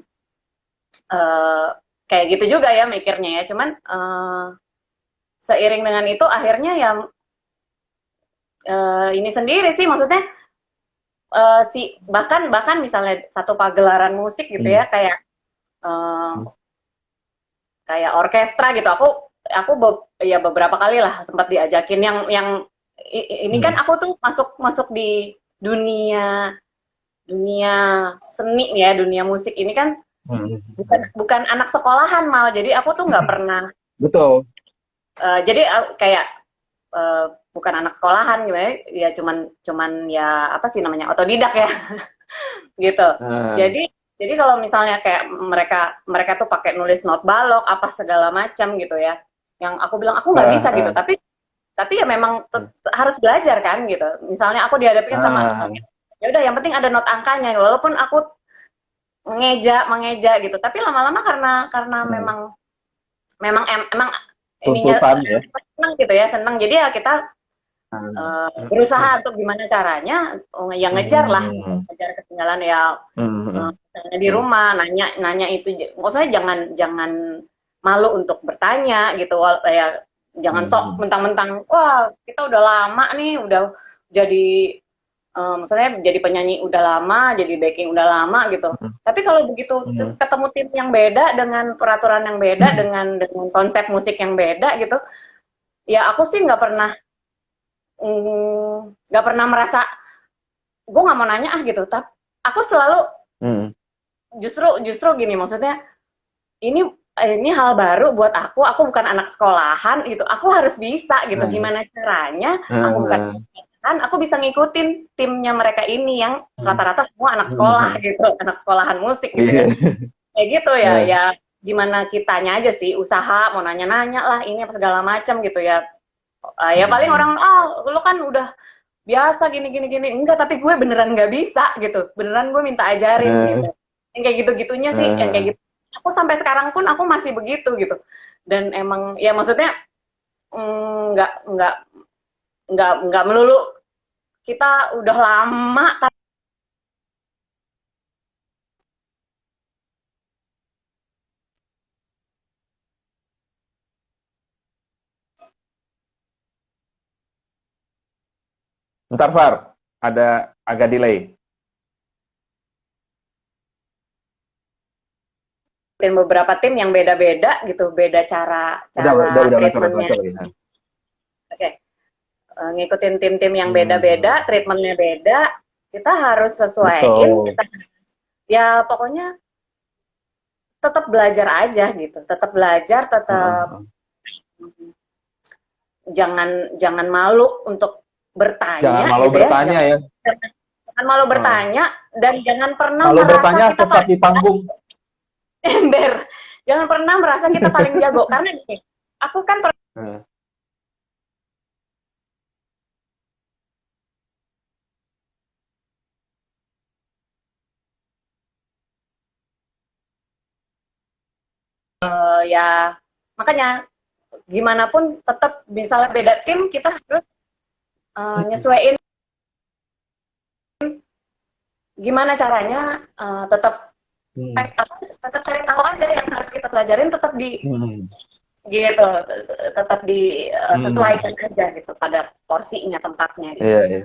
eh, kayak gitu juga ya mikirnya ya. Cuman seiring dengan itu akhirnya ya ini sendiri sih maksudnya bahkan bahkan misalnya satu pagelaran musik gitu Hmm. ya kayak eh, kayak orkestra gitu. Aku ya beberapa kali lah sempat diajakin yang ini kan Hmm. aku tuh masuk masuk di dunia dunia seni ya, dunia musik ini kan Hmm. bukan bukan anak sekolahan mal. Jadi aku tuh nggak pernah Betul. jadi kayak bukan anak sekolahan gimana ya, cuman cuman ya apa sih namanya, otodidak ya. Gitu. Nah, Jadi kalau misalnya kayak mereka mereka tuh pakai nulis not balok apa segala macam gitu ya. Yang aku bilang aku nggak bisa gitu, ah, tapi ya memang harus belajar kan gitu. Misalnya aku dihadapin sama ah, ya udah yang penting ada not angkanya walaupun aku mengeja mengeja gitu. Tapi lama-lama karena ah. memang memang emang ininya Tuntutan ya. senang gitu ya, senang. Jadi ya kita Ah. berusaha untuk gimana caranya yang ngejar lah, Hmm. ngejar ketinggalan ya. Hmm. Misalnya di rumah nanya nanya itu maksudnya jangan jangan malu untuk bertanya gitu ya, jangan sok Hmm. mentang-mentang wah kita udah lama nih udah jadi maksudnya jadi penyanyi udah lama jadi backing udah lama gitu, tapi kalau begitu Hmm. ketemu tim yang beda dengan peraturan yang beda dengan konsep musik yang beda gitu ya aku sih nggak pernah merasa gue nggak mau nanya gitu, tapi aku selalu Hmm. justru justru gini maksudnya ini ini hal baru buat aku bukan anak sekolahan gitu, aku harus bisa gitu, Nah, gimana caranya aku bukan nah, kan aku bisa ngikutin timnya mereka ini yang hmm. rata-rata semua anak sekolah Hmm. gitu, anak sekolahan musik gitu ya, Iya. kayak gitu ya Nah, ya gimana kitanya aja sih usaha mau nanya-nanya lah ini apa segala macam gitu ya. Ya paling hmm. orang lo kan udah biasa gini gini gini, enggak tapi gue beneran nggak bisa gitu, beneran gue minta ajarin gitu, Nah, yang kayak gitu-gitunya sih yang kayak nah. gitu aku sampai sekarang pun aku masih begitu gitu. Dan emang ya maksudnya nggak nggak melulu kita udah lama. Bentar, Far. Ada agak delay. Dan beberapa tim yang beda-beda gitu, beda cara cara Udah lancar, treatmentnya. ya. Oke, ngikutin tim-tim yang beda-beda, Hmm. treatmentnya beda, kita harus sesuaiin, Betul. kita ya pokoknya tetap belajar aja gitu, tetap belajar, tetap Heeh. jangan jangan malu untuk Jangan bertanya malu gitu ya, bertanya ya. jangan malu Heeh. bertanya dan jangan pernah Kalau merasa bertanya kita sesat paling di panggung. ember, jangan pernah merasa kita paling jago karena gini, aku kan Heeh. ya makanya gimana pun tetap misalnya beda tim kita harus nyesuaiin gimana caranya tetap Hmm. tetap cari tahu aja yang harus kita pelajarin tetap di Hmm. gitu, tetap Hmm. disesuaikan aja gitu pada porsinya tempatnya gitu. Iya, iya.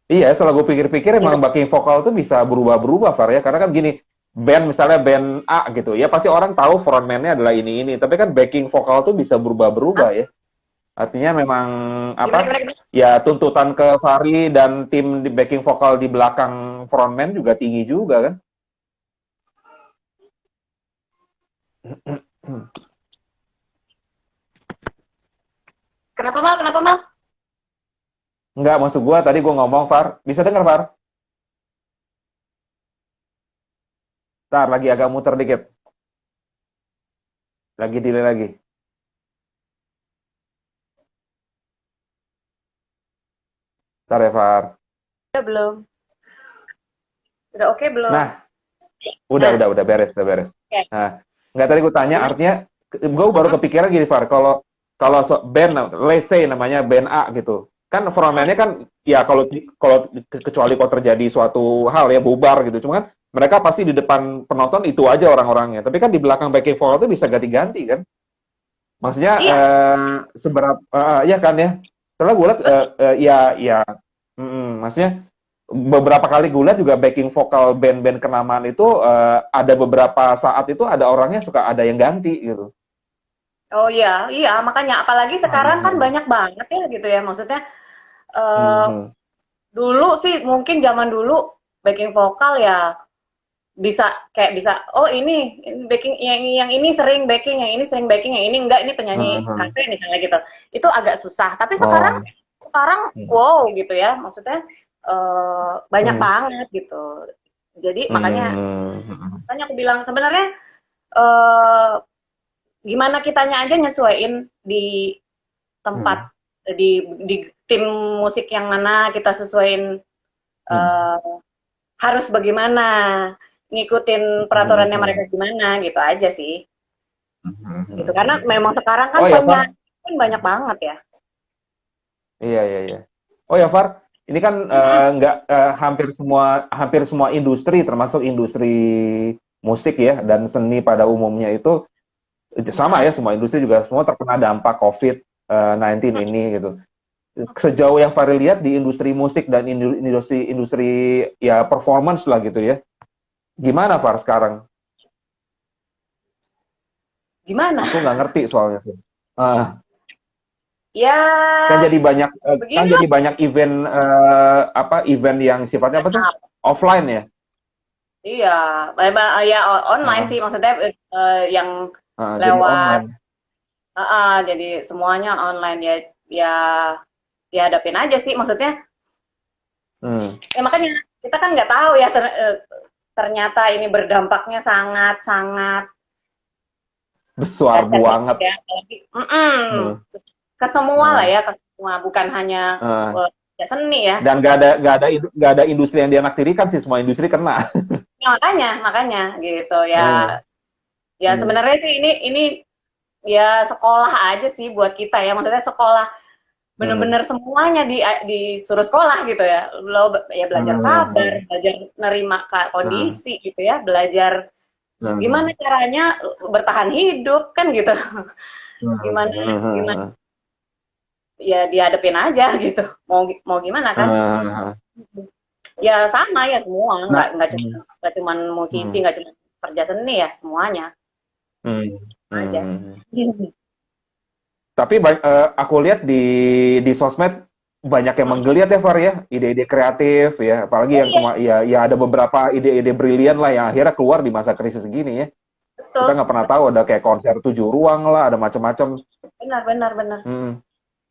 Iya, setelah gue pikir-pikir emang Gitu. backing vokal tuh bisa berubah-berubah, Far ya. Karena kan gini, band misalnya band A gitu, ya pasti orang tahu frontman-nya adalah ini. Tapi kan backing vokal tuh bisa berubah-berubah Hah? ya. Artinya memang apa? Gimana gimana gimana? Ya tuntutan ke Fari dan tim di backing vokal di belakang frontman juga tinggi juga kan. Kenapa mal? Kenapa mal? Enggak, maksud gua tadi gua ngomong, Far. Bisa dengar, Far? Ntar lagi agak muter dikit. Lagi delay lagi. Ntar ya, Far. Udah belum? Udah oke belum? Nah, Nah, udah beres, udah beres. oke. Nah, nggak tadi gue tanya, Gimana? artinya, gue baru Mm-mm. kepikiran gini, Far, kalau kalau band, let's say namanya band A gitu, kan Mm-mm. frontman-nya kan, ya kalau kalau kecuali kalau terjadi suatu hal ya bubar gitu, cuma kan mereka pasti di depan penonton itu aja orang-orangnya, tapi kan di belakang backing vocal itu bisa ganti-ganti kan, maksudnya Iya, seberapa, ya kan ya, soalnya gue liat, betul. ya, ya, maksudnya beberapa kali gue lihat juga backing vokal band-band kenamaan itu ada beberapa saat itu ada orangnya suka ada yang ganti gitu. Oh iya, iya. Makanya apalagi sekarang kan Hmm. banyak banget ya gitu ya. Maksudnya eh, Hmm. dulu sih mungkin zaman dulu backing vokal ya bisa kayak bisa oh ini backing yang ini sering backing, yang ini sering backing, yang ini enggak, ini penyanyi Hmm. country misalnya gitu. Itu agak susah. Tapi sekarang Oh. sekarang Hmm. wow gitu ya. Maksudnya banyak Hmm. banget gitu. Jadi makanya Hmm. makanya aku bilang sebenarnya eh, gimana kitanya aja nyesuaiin di tempat Hmm. di tim musik yang mana kita sesuaiin Hmm. eh, harus bagaimana ngikutin Hmm. peraturannya mereka gimana gitu aja sih gitu karena Hmm. memang sekarang kan Oh ya, Far. penyanyi kan banyak banget ya. Iya, iya, iya. Oh ya, Far. Ini kan Mm-mm. nggak hampir semua industri termasuk industri musik ya dan seni pada umumnya itu sama Mm-mm. ya, semua industri juga semua terkena dampak COVID-19 ini gitu. Sejauh yang Fahri lihat di industri musik dan industri ya performance lah gitu ya. Gimana Far sekarang? Gimana Aku nggak ngerti soalnya tuh. Ah, ya kan begini jadi banyak event apa event yang sifatnya apa tuh? lah. Offline ya. Iya ya online Ah, sih maksudnya yang jadi lewat online. jadi semuanya online ya ya dihadapin aja sih maksudnya Hmm. ya makanya kita kan nggak tahu ya ternyata ini berdampaknya sangat sangat Besar dahsyat banget. ya apalagi Hmm. ke semua lah Ah, ya ke semua bukan hanya ah. ya seni ya. Dan nggak ada industri yang dianaktirikan sih, semua industri kena. Ya, makanya gitu ya Hmm. ya Hmm. sebenarnya sih ini ya sekolah aja sih buat kita ya maksudnya sekolah Hmm. bener-bener semuanya disuruh sekolah gitu ya lo ya belajar sabar Hmm. belajar nerima Hmm. kondisi gitu ya belajar gimana Hmm. caranya bertahan hidup kan gitu gimana gimana Hmm. ya dihadapin aja gitu mau mau gimana kan Hmm. ya sama ya semua Nah, nggak cuma musisi hmm. nggak cuma kerja seni ya semuanya Hmm. aja. Hmm. Tapi aku lihat di sosmed banyak yang menggeliat ya Far ya, ide-ide kreatif ya, apalagi Oh yang iya ya ada beberapa ide-ide brilian lah yang akhirnya keluar di masa krisis gini ya. Kita betul nggak pernah tahu ada kayak konser 7 ruang lah, ada macam-macam. benar benar benar Hmm.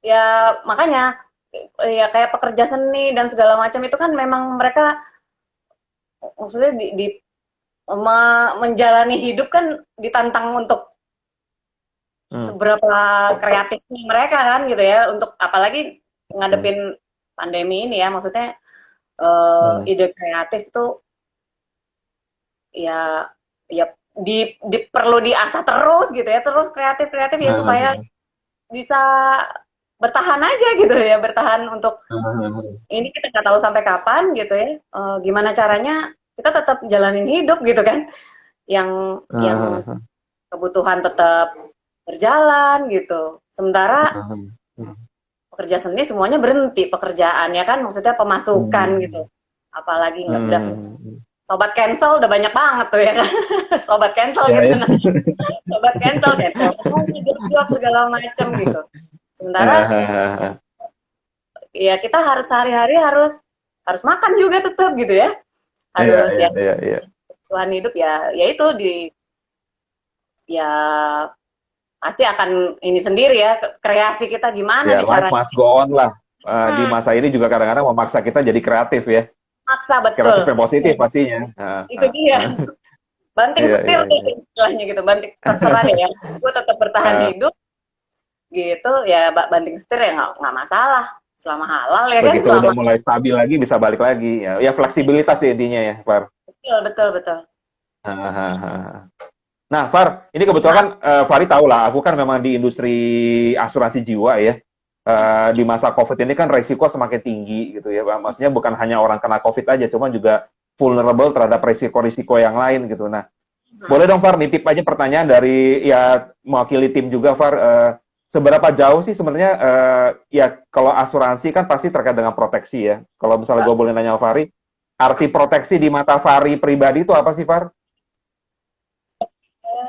ya makanya ya kayak pekerja seni dan segala macam itu kan memang mereka maksudnya menjalani hidup kan ditantang untuk Hmm. seberapa kreatifnya mereka kan gitu ya untuk apalagi Hmm. ngadepin pandemi ini ya maksudnya Hmm. ide kreatif tuh ya ya perlu diasah terus gitu ya terus kreatif kreatif ya supaya Hmm. bisa bertahan aja gitu ya bertahan untuk Hmm. ini kita nggak tahu sampai kapan gitu ya gimana caranya kita tetap jalanin hidup gitu kan yang Hmm. kebutuhan tetap berjalan gitu sementara Hmm. pekerja seni semuanya berhenti pekerjaan ya kan maksudnya pemasukan gitu Hmm. apalagi nggak udah Hmm. sobat cancel udah banyak banget tuh ya kan sobat cancel Ya, gitu ya. nah sobat cancel cancel job segala macam gitu sementara ya kita harus sehari-hari harus harus makan juga tetap gitu ya Iya, harus iya, ya iya, iya. Tuhan hidup ya itu ya pasti akan ini sendiri ya kreasi kita gimana Ya, nih life caranya must go on lah. Di hmm, masa ini juga kadang-kadang memaksa kita jadi kreatif ya. maksa betul Kreatif yang positif pastinya. itu dia banting Iya, setir iya, deh iya. istilahnya gitu banting terserah deh ya gue tetap bertahan Eh, hidup gitu ya banting setir ya nggak masalah selama halal ya kan, Begitu selama udah mulai stabil lagi bisa balik lagi. Ya, ya fleksibilitas ya intinya ya, Far. betul betul betul. Hahaha. Nah, Far, ini kebetulan Nah, kan Fari tahu lah, aku kan memang di industri asuransi jiwa ya. Di masa COVID ini kan resiko semakin tinggi gitu ya. Maksudnya bukan hanya orang kena COVID aja, cuma juga vulnerable terhadap resiko-risiko yang lain gitu. Nah, boleh dong Far, nitip aja pertanyaan dari ya mewakili tim juga Far. Seberapa jauh sih sebenarnya ya kalau asuransi kan pasti terkait dengan proteksi ya. Kalau misalnya gue boleh nanya Fari, arti proteksi di mata Fari pribadi itu apa sih Far?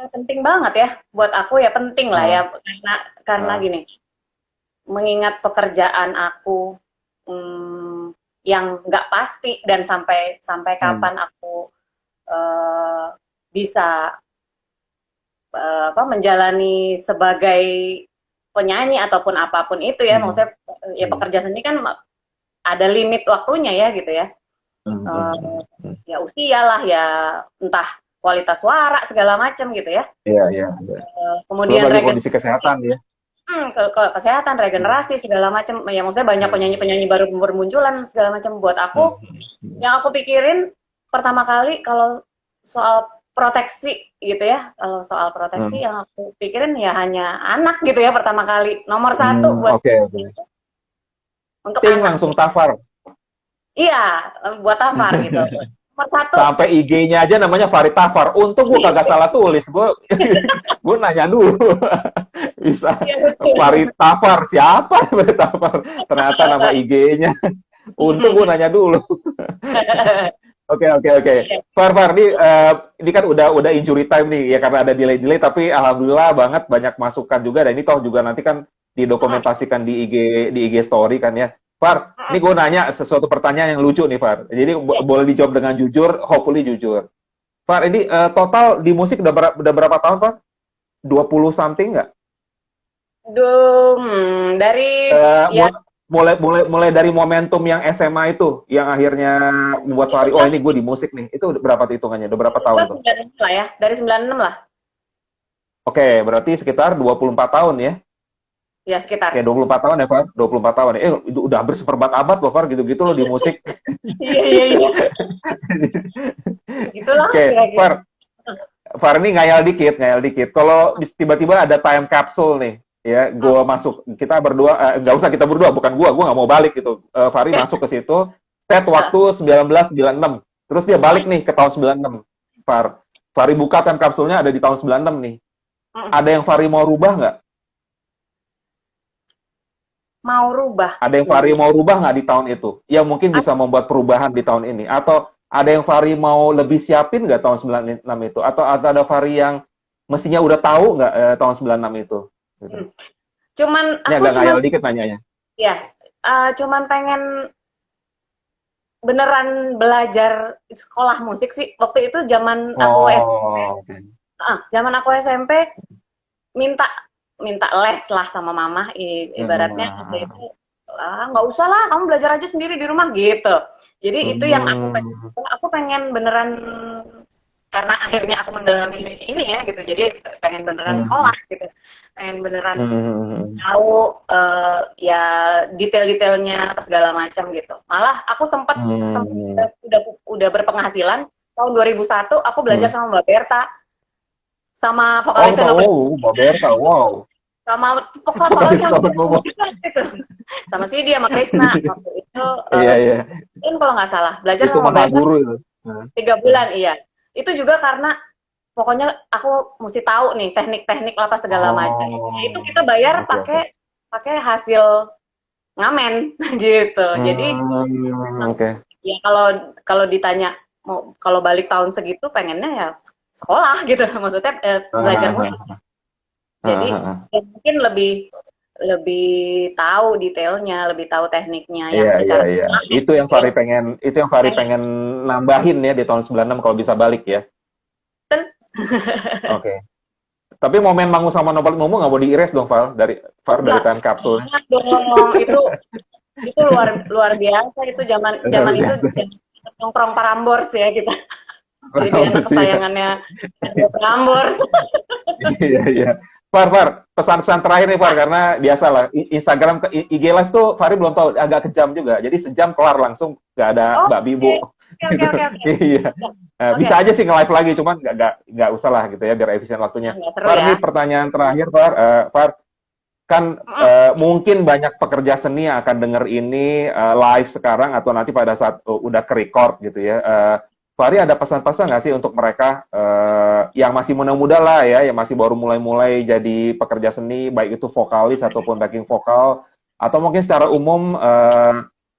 penting banget ya buat aku ya, penting lah ya, Uh, karena uh, gini, mengingat pekerjaan aku hmm, yang nggak pasti dan sampai sampai hmm, kapan aku eh, bisa apa menjalani sebagai penyanyi ataupun apapun itu ya, hmm, maksudnya ya hmm, pekerja seni kan ada limit waktunya ya gitu ya. hmm, Eh, hmm, hmm. ya usia lah ya, entah kualitas suara segala macam gitu ya. Iya, iya, iya. Belum Kemudian lagi kondisi kesehatan ya. kesehatan, Hmm, regenerasi segala macam. Ya maksudnya banyak hmm, penyanyi-penyanyi baru bermunculan segala macam. Buat hmm, aku, hmm, yang aku pikirin pertama kali kalau soal proteksi gitu ya. Kalau soal hmm. proteksi yang aku pikirin ya hanya anak gitu ya, pertama kali. Nomor satu Hmm, buat oke, oke. untuk Ting anak langsung gitu. tafar. Iya, buat Tafar gitu. Nomor satu. Sampai IG-nya aja namanya Farid Tafar. Untung gue kagak salah tulis. Gue nanya dulu. Bisa Iya betul. Farid Tafar siapa Farid Tafar? Ternyata nama IG-nya. Untung gue nanya dulu. Oke, oke, oke. Iya. Far, ini kan udah injury time nih ya karena ada delay-delay tapi alhamdulillah banget banyak masukan juga dan ini toh juga nanti kan didokumentasikan di IG story kan ya. Far, ini gue nanya sesuatu pertanyaan yang lucu nih Far. Jadi Iya. boleh dijawab dengan jujur, hopefully jujur. Far, ini total di musik udah berapa tahun Far? 20 something nggak? Dari Eh, ya mulai dari momentum yang SMA itu yang akhirnya membuat itu Fari, oh ini gue di musik nih. Itu berapa tuh hitungannya? Udah berapa tahun tuh? 96 lah ya, dari 96 lah. Oke, berarti sekitar 24 tahun ya. Ya sekitar. Kayak 24 tahun ya, Far? 24 tahun ya. Itu udah hampir seperempat abad loh, Far. Gitu-gitu loh di musik. Iya iya iya. Gitulah Oke, kira-kira. Far ini ngayal dikit, ngayal dikit. Kalau tiba-tiba ada time capsule nih, ya, gue masuk, kita berdua, nggak usah kita berdua, bukan gue nggak mau balik gitu. Fari masuk ke situ, set waktu 1996. Terus dia balik nih ke tahun 96. Fari buka time kapsulnya ada di tahun 96 nih. Ada yang Fari mau rubah nggak? Mau rubah. Ada yang Fahri mau rubah nggak di tahun itu? Yang mungkin bisa membuat perubahan di tahun ini? Atau ada yang Fahri mau lebih siapin nggak tahun 96 itu? Atau ada Fahri yang mestinya udah tahu nggak tahun 96 itu? Gitu. Cuman Ini aku agak cuman ngayal dikit nanyanya. ya cuman pengen beneran belajar sekolah musik sih. Waktu itu Oh, oke. zaman aku SMP minta minta les lah sama mama, ibaratnya waktu itu nggak usah lah, kamu belajar aja sendiri di rumah gitu. Jadi itu yang aku pengen beneran, karena akhirnya aku mendalami ini ya gitu. Jadi pengen beneran sekolah gitu, pengen beneran tahu ya detail-detailnya segala macam gitu. Malah aku sempat udah berpenghasilan tahun 2001 aku belajar sama Mbak Berta, sama Oh, vokalisnya tahu, Mbak Berta, wow. sama Vokalis vokalisnya banget ngomong. gitu. Sama Sidi sama Krisna waktu itu Iya, iya. kalau nggak salah belajar Itu sama Mbak Berta Mahaguru itu. 3 bulan. Iya, itu juga karena pokoknya aku mesti tahu nih teknik-teknik apa segala macam. Nah, itu kita bayar Oke, oke. pakai hasil ngamen gitu. Jadi Oke. ya kalau kalau ditanya mau kalau balik tahun segitu pengennya ya sekolah gitu. Maksudnya belajar musik. Jadi ya mungkin lebih lebih tahu detailnya, lebih tahu tekniknya yang Iya, iya, secara iya. Itu yang Fari pengen nambahin ya di tahun 96 kalau bisa balik ya. Oke. Tapi momen Mangu sama Nopal Momo nggak mau di-erase dong, dari time kapsul. Banget dong, itu luar biasa, itu zaman Luar zaman itu biasa. nongkrong Parambors ya kita. Jadi anak Iya. kesayangannya Prambors. Iya, iya. Far, pesan-pesan terakhir nih Far, karena biasalah Instagram ke IG Live tuh Fari belum tahu, agak kejam juga. Jadi sejam kelar langsung, nggak ada Mbak Bibu. Oke, oke, oke, oke. Iya. Bisa aja sih nge-live lagi, cuman nggak usah lah gitu ya, biar efisien waktunya. Nggak seru Far, ya. ini pertanyaan terakhir Far, kan mungkin banyak pekerja seni yang akan denger ini live sekarang atau nanti pada saat udah ke-record gitu ya. Fahri ada pesan-pesan nggak sih untuk mereka yang masih muda-muda lah ya, yang masih baru mulai-mulai jadi pekerja seni, baik itu vokalis ataupun backing vokal, atau mungkin secara umum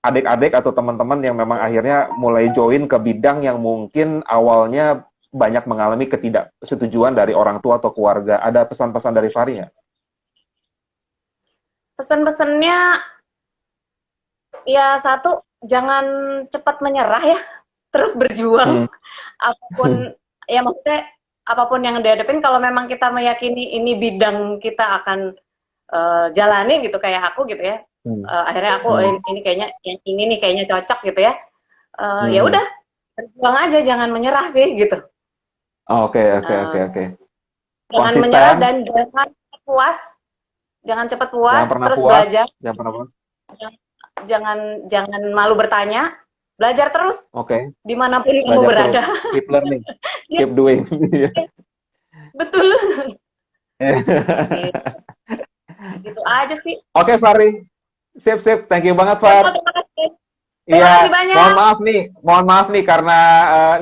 adik-adik atau teman-teman yang memang akhirnya mulai join ke bidang yang mungkin awalnya banyak mengalami ketidaksetujuan dari orang tua atau keluarga. Ada pesan-pesan dari Fahri nggak? Pesan-pesannya ya satu, jangan cepat menyerah ya, terus berjuang apapun ya, maksudnya apapun yang dihadapin, kalau memang kita meyakini ini bidang kita akan jalani gitu, kayak aku gitu ya. Akhirnya aku ini kayaknya ini nih kayaknya cocok gitu ya. Ya udah, berjuang aja, jangan menyerah sih gitu. Oke. Jangan menyerah dan jangan puas. Jangan cepat puas, terus belajar. Jangan malu bertanya, belajar terus. Oke. Dimanapun kamu berada. Terus. Keep learning, keep doing. Betul. Gitu aja sih. Oke, Fahri. Sip. Thank you banget, Far. Iya. Mohon maaf nih karena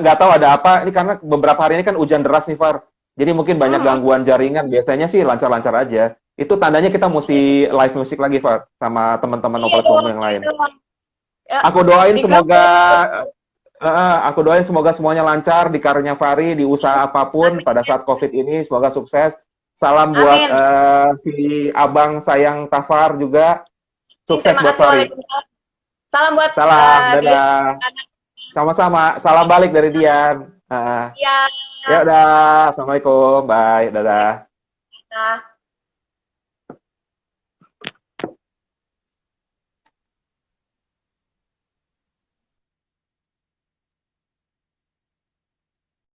nggak tahu ada apa. Ini karena beberapa hari ini kan hujan deras nih, Far. Jadi mungkin banyak gangguan jaringan. Biasanya sih lancar-lancar aja. Itu tandanya kita mesti live musik lagi, Far, sama teman-teman Novel yang lain. Aku doain semoga semuanya lancar di karirnya Fahri, di usaha apapun pada saat COVID ini. Semoga sukses. Salam buat si abang sayang Tafar juga. Sukses buat Fahri. Salam buat dadah. Sama-sama. Salam balik dari Dian. Iya. Ya udah. Assalamualaikum. Bye. Dadah.